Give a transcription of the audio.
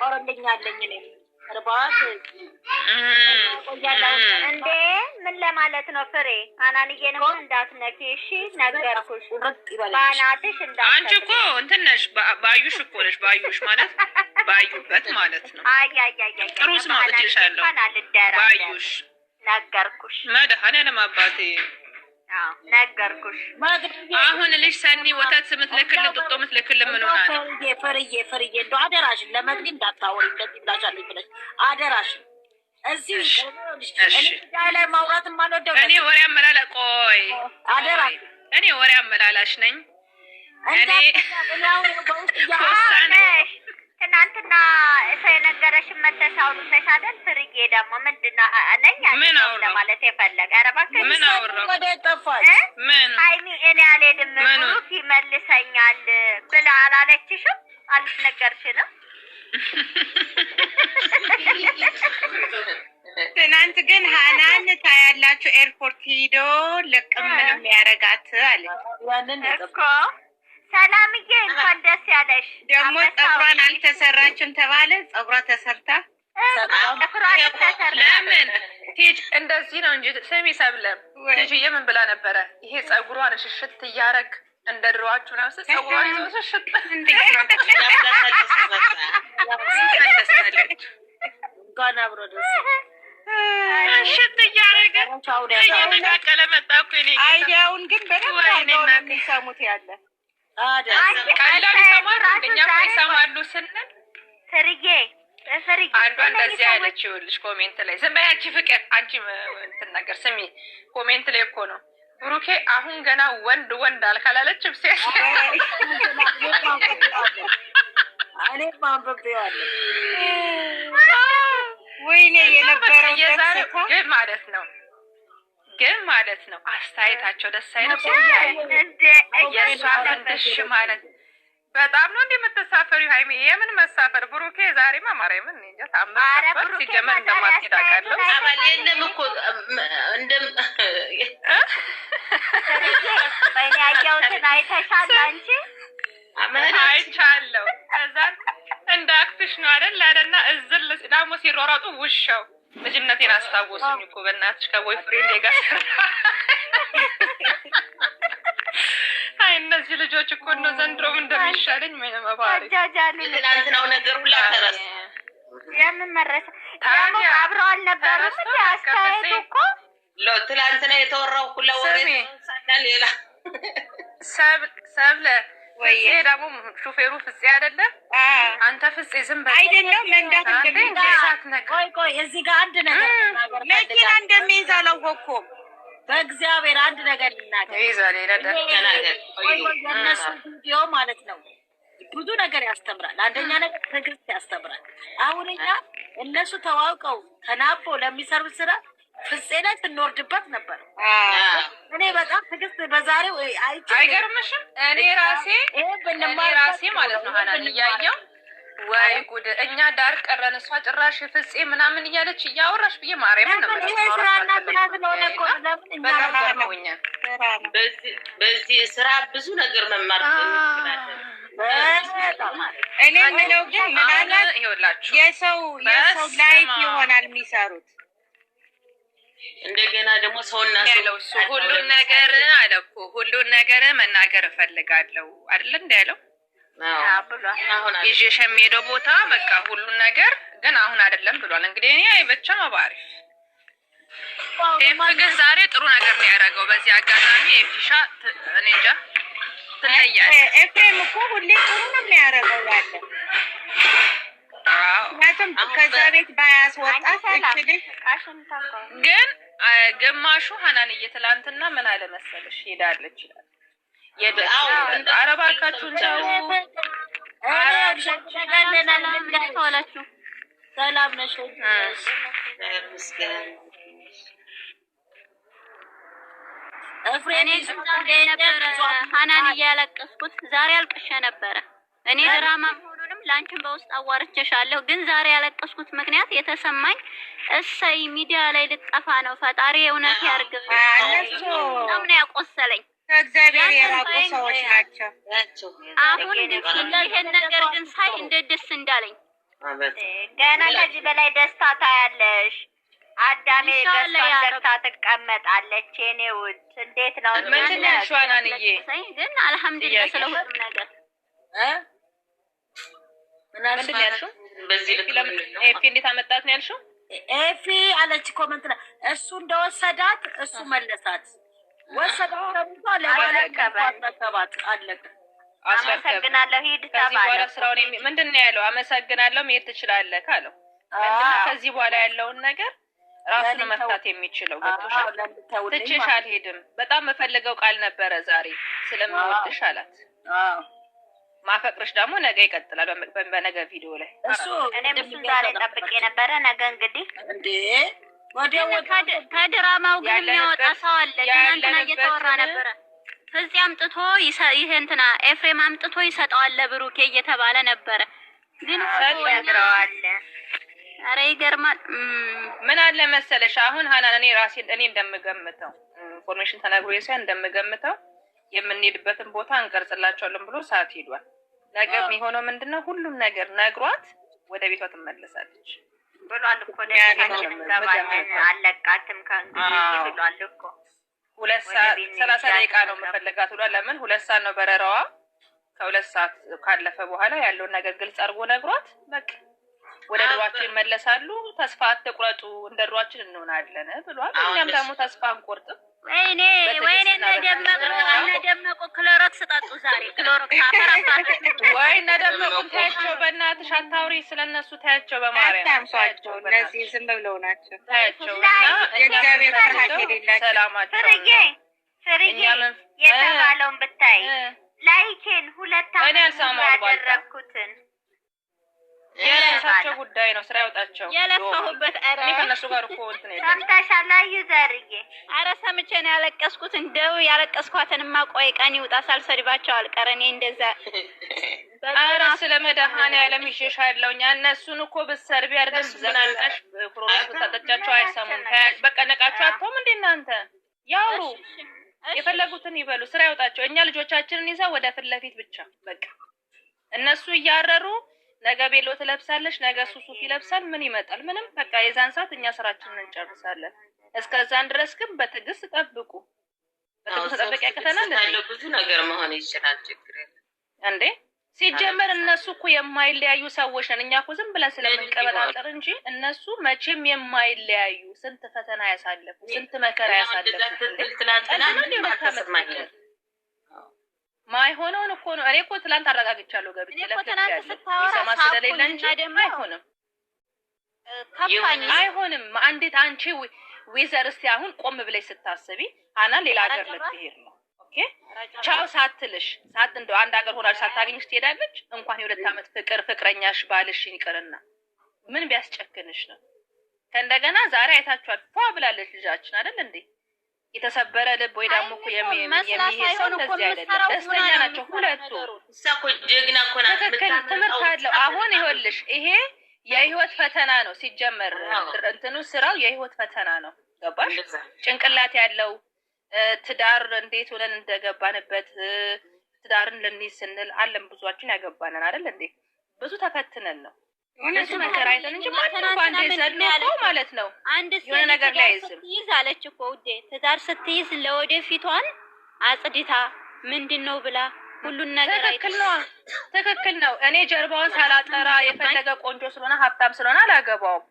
ቆርልኛለኝ እኔ ርባት እንዴ ምን ለማለት ነው? ፍሬ አናንዬንም እንዳትነኪ እሺ፣ ነገርኩሽ። ባናትሽ እንዳትነኪ። አንቺ እኮ እንትን ነሽ፣ ባዩሽ እኮ ነሽ። ባዩሽ ማለት ባዩበት ማለት ነው። ጥሩ ስም አውጥቼልሻለሁ። ባዩሽ ነገርኩሽ። መድኃኒዓለም አባቴ ነገርኩሽ። አሁን ልጅ ሰኒ ወተት ምትልክልን ጡጦ ምትልክልን ምን ሆና ነው? ፍርዬ እንደው አደራሽን ለመግቢ እንዳታወሪ እንደዚህ ብላሻለች ብለሽ አደራሽን። እዚህ ላይ ማውራት ማልወደው እኔ ወሬ አመላላሽ ቆይ አደራሽ እኔ ወሬ አመላላሽ ነኝ። እኔ ትናንትና ሰው የነገረሽን መተሽ አውርተሽ አይደል? ፍርዬ ደግሞ ምንድን ነኝ ለማለት የፈለገ ኧረ እባክሽ ምን አወራሁ? ምን ሀይሚ እኔ አልሄድም ብሩክ ይመልሰኛል ብላ አላለችሽም? አልነገርሽንም? ትናንት ግን ሀናን ታያላችሁ ኤርፖርት ሂዶ ልቅም ምንም ያረጋት አለ እኮ። ሰላምዬ እንኳን ደስ ያለሽ። ደግሞ ፀጉሯን አልተሰራችም ተባለ። ፀጉሯ ተሰርታ ለምን ሂጅ እንደዚህ ነው እንጂ ስሚ ሰብለም ሂጅዬ ምን ብላ ነበረ? ይሄ ፀጉሯን ሽሽት እያረግ እንደ ድሮዋችሁ ነው ፀጉሯን ይዞ ሽሽት እንደስተለች ጋና ብሮ ደስ ሽት እያረገ እየነቃቀለ መጣ እኮ እኔ አይዲያውን ግን በደንብ ነው የሚሰሙት ያለ ቀላል ይሰማሉ። እንደኛ እኮ ይሰማሉ ስንል ፍርዬ አንዷ እንደዚህ ያለች ይኸውልሽ ኮሜንት ላይ ዝም በያቺ ፍቅር አንቺ እንትን ነገር ስሚ ኮሜንት ላይ እኮ ነው ብሩኬ አሁን ገና ወንድ አልካላለችም ሴት እኔ ማንበብያለሁ ወይኔ የነበረው ግን ማለት ነው አስተያየታቸው ደስ አይነት የእሷ ፍንድሽ ማለት በጣም ነው እንደምትሳፈሪው ሃይሚ። የምን መሳፈር ብሩኬ ዛሬማ ማርያምን እንጃ ታምጣጣት ሲጀመር እንደማትሄድ አውቃለሁ። አባል የለም እኮ በእኔ ያየሁትን አይተሻል አንቺ? አይቻለሁ። ከዛ እንደ አክትሽ ነው አይደል አለና እዝል ደግሞ ሲሯሯጡ ውሻው ልጅነቴን አስታወሱኝ እኮ በእናትሽ ከቦይ ፍሬንድ ጋር አይ እነዚህ ልጆች እኮ ነው ዘንድሮም እንደሚሻለኝ ምንም አባሪ ትናንትናው ነገር ሁላ ተረሳ። የምን መረሳ? ደግሞ አብረው አልነበሩም እንዴ? አስተያየቱ እኮ ትናንትና የተወራው ሁላ ወሬ ሳና ሌላ ሰብለ ወይ ደግሞ ሹፌሩ ፍፄ አይደለ? አንተ ፍፄ ዝም በል አይደለም መንዳት ቆይ እዚህ ጋር አንድ ነገር መኪና እንደሚይዝ አላወኩም። በእግዚአብሔር አንድ ነገር ልናገር ይዛል የእነሱ ቪዲዮ ማለት ነው ብዙ ነገር ያስተምራል። አንደኛ ነገር ትዕግስት ያስተምራል። አሁን እኛ እነሱ ተዋውቀው ተናቦ ለሚሰሩት ስራ ፍፄ ላይ ስንወርድበት ነበር። እኔ በጣም ትዕግስት በዛሬው አይገርምሽም? እኔ ራሴ ማለት ነው ሀናን እያየው ወይ ጉድ እኛ ዳር ቀረን። እሷ ጭራሽ ፍፄ ምናምን እያለች እያወራሽ ብዬ ማርያምን ነው በዚህ ስራ ብዙ ነገር መማር እኔ ምለው ግን ምናልባት የሰው ላይፍ ይሆናል የሚሰሩት። እንደገና ደግሞ ሰውና ሰው ሁሉን ነገር አለ እኮ ሁሉን ነገር መናገር እፈልጋለሁ አይደል እንዳለው ይዤሽ የሚሄደው ቦታ በቃ ሁሉን ነገር ግን አሁን አይደለም ብሏል። እንግዲህ እኔ አይበቻ ማባሪፍ ግን ዛሬ ጥሩ ነገር ነው ያደረገው። በዚህ አጋጣሚ ኤፊሻ እኔ እንጃ ትለያለች። ኤፍሬም እኮ ሁሌ ጥሩ ነው የሚያደርገው ያለ ምክንያቱም ከዛ ቤት ባያስወጣት እችልሽ ግን ግማሹ ሀናን እየትላንትና ምን አለ መሰለሽ ሄዳለች ይላል አረባካችሁ ሰላም ነሽ? እኔ ሀናን እያለቀስኩት ዛሬ አልቅሼ ነበረ። እኔ ድራማ መሆኑንም ላንቺን በውስጥ አዋርቼሻለሁ። ግን ዛሬ ያለቀስኩት ምክንያት የተሰማኝ እሰይ ሚዲያ ላይ ልጠፋ ነው። ፈጣሪ እውነት ያርግልኝ። በጣም ነው ያቆሰለኝ። ከእግዚአብሔር የራቁ ሰዎች ናቸው። አሁን ግን ይሄን ነገር ግን ሳይ እንዴት ደስ እንዳለኝ ገና ከዚህ በላይ ደስታ ታያለሽ። አዳሜ ገዝታን ዘግታ ትቀመጣለች። የኔ ውድ እንዴት ነው? ምንድን ነው ሸዋናንዬ? ግን አልሐምዱሊላህ ስለ ሁሉም ነገር ምንድን ነው ያልሽው? ኤፊ እንዴት አመጣት ነው ያልሽው? ኤፊ አለች ኮመንት ላይ እሱ እንደወሰዳት እሱ መለሳት። ወሰዳት ተብሎ ለባለቀባት አለቀ። አመሰግናለሁ ሂድ ተባለ። ከዚህ በኋላ ስራውን ምንድን ነው ያለው? አመሰግናለሁ መሄድ ትችላለህ ካለው ከዚህ በኋላ ያለውን ነገር ራሱን መፍታት የሚችለው ገብቶሻል። ትቼሽ አልሄድም። በጣም የምፈልገው ቃል ነበረ ዛሬ ስለምወድሽ አላት። ማፈቅርሽ ደግሞ ነገ ይቀጥላል። በነገ ቪዲዮ ላይ እሱ እኔም እሱን ዛሬ ጠብቄ ነበረ። ነገ እንግዲህ እንዴ ከድራማው ግን የሚወጣ ሰው አለ። ትናንትና እየተወራ ነበረ። ከዚህ አምጥቶ ይሄ እንትና ኤፍሬም አምጥቶ ይሰጠዋል ለብሩኬ እየተባለ ነበረ። ግን ሰጥረዋል። አረ ይገርማል። ምን አለ መሰለሽ አሁን ሀናን እኔ እንደምገምተው ኢንፎርሜሽን ተናግሮ ይሰን እንደምገምተው የምንሄድበትን ቦታ እንቀርጽላቸዋለን ብሎ ሰዓት ሄዷል። ነገ የሚሆነው ምንድነው? ሁሉም ነገር ነግሯት ወደ ቤቷ ትመለሳለች ብሏል እኮ ለታችን ገባን አለቃትም ከእንግዲህ ብሏል እኮ 2 ሰዓት 30 ደቂቃ ነው የምፈልጋት ብሏል። ለምን 2 ሰዓት ነው በረራዋ። ከ2 ሰዓት ካለፈ በኋላ ያለውን ነገር ግልጽ አድርጎ ነግሯት በቃ ወደ ድሯችን ይመለሳሉ። ተስፋ አትቁረጡ፣ እንደ ድሯችን እንሆናለን ብሏል። እኛም ደግሞ ተስፋ አንቆርጥም። ወይኔ ነደመቁ ክሎሮክስ ጠጡ ዛሬ። ክሎሮክስ አፈራባት ወይ ነደመቁ ታያቸው። በእናትሽ አታውሪ ስለነሱ ታያቸው። በማርያም ታምሷቸው እነዚህ ዝም ብለው ናቸው። ታያቸውና የእግዚአብሔር ፍርሃት የሌላቸው ሰላማቸው ፍርዬ የተባለውን ብታይ ላይኬን 2 ዓመት ያደረኩትን የራሳቸው ጉዳይ ነው። ስራ ያውጣቸው። የለፈሁበት አረ እኔ ከነሱ ጋር እኮ እንትን ነው ሰምተሻል? ይዘርዬ አረ ሰምቼ ነው ያለቀስኩት። እንደው ያለቀስኳትንማ ቆይ ቀን ይውጣ ሳልሰድባቸው አልቀረኔ እንደዛ አረ ስለመድኃኒዓለም ይሸሻለሁ። እነሱን እኮ ብትሰርቢ አይደለም ዘናልቀሽ ፕሮግራም ተጠጫቸው አይሰሙም። በቃ ነቃቸው አጥቶም እንደ እናንተ ያውሩ የፈለጉትን ይበሉ። ስራ ያውጣቸው። እኛ ልጆቻችንን ይዘው ወደ ፊት ለፊት ብቻ በቃ እነሱ እያረሩ ነገ ቤሎ ትለብሳለች፣ ነገ ሱፍ ይለብሳል። ምን ይመጣል? ምንም። በቃ የዛን ሰዓት እኛ ስራችንን እንጨርሳለን። እስከዛን ድረስ ግን በትዕግስት ጠብቁ። በትዕግስት ተጠብቅ ያከተናል። ብዙ ነገር መሆን ይችላል። ችግር የለም እንዴ። ሲጀመር እነሱ እኮ የማይለያዩ ሰዎች ነን። እኛ እኮ ዝም ብለን ስለምንቀበጣጠር እንጂ እነሱ መቼም የማይለያዩ ስንት ፈተና ያሳለፉ ስንት መከራ ያሳለፉ ማይሆነውን እኮ ነው። እኔ እኮ ትላንት አረጋግቻለሁ ገብቼ ለፍቻለሁ። ይሰማ ስለሌለ እንጂ አይሆንም አይሆንም። አንዴት አንቺ ዊዘር እስቲ አሁን ቆም ብለሽ ስታስቢ አና ሌላ ሀገር ልትሄድ ነው። ኦኬ ቻው ሳትልሽ እንደው አንድ ሀገር ሆናል ሳታገኝሽ ትሄዳለች። እንኳን የ2 ዓመት ፍቅረኛሽ ባልሽ ይቅርና ምን ቢያስጨክንሽ ነው? ከእንደገና ዛሬ አይታችኋል ፏ ብላለች ልጃችን አይደል እንዴ? የተሰበረ ልብ ወይ ደግሞ እኮ የሚሄሰው እንደዚህ አይደለም። ደስተኛ ናቸው ሁለቱ። እሳኮ ጀግና እኮ ናት። ትክክል ትምህርት አለው። አሁን ይኸውልሽ ይሄ የህይወት ፈተና ነው ሲጀመር። እንትኑ ስራው የህይወት ፈተና ነው። ገባሽ? ጭንቅላት ያለው ትዳር እንዴት ሆነን እንደገባንበት ትዳርን ልንይዝ ስንል አለም ብዙዎችን ያገባናል አይደል እንዴ? ብዙ ተፈትነን ነው ብዙ መከራ አይተን እንጂ ባንዴ ዘልቆ ማለት ነው። አንድ የሆነ ነገር ላይ ስትይዝ አለች እኮ ውዴ፣ ትዳር ስትይዝ ለወደፊቷን አጽድታ ምንድነው ብላ ሁሉን ነገር ትክክል ነው። እኔ ጀርባውን ሳላጠራ የፈለገ ቆንጆ ስለሆነ ሀብታም ስለሆነ አላገባውም።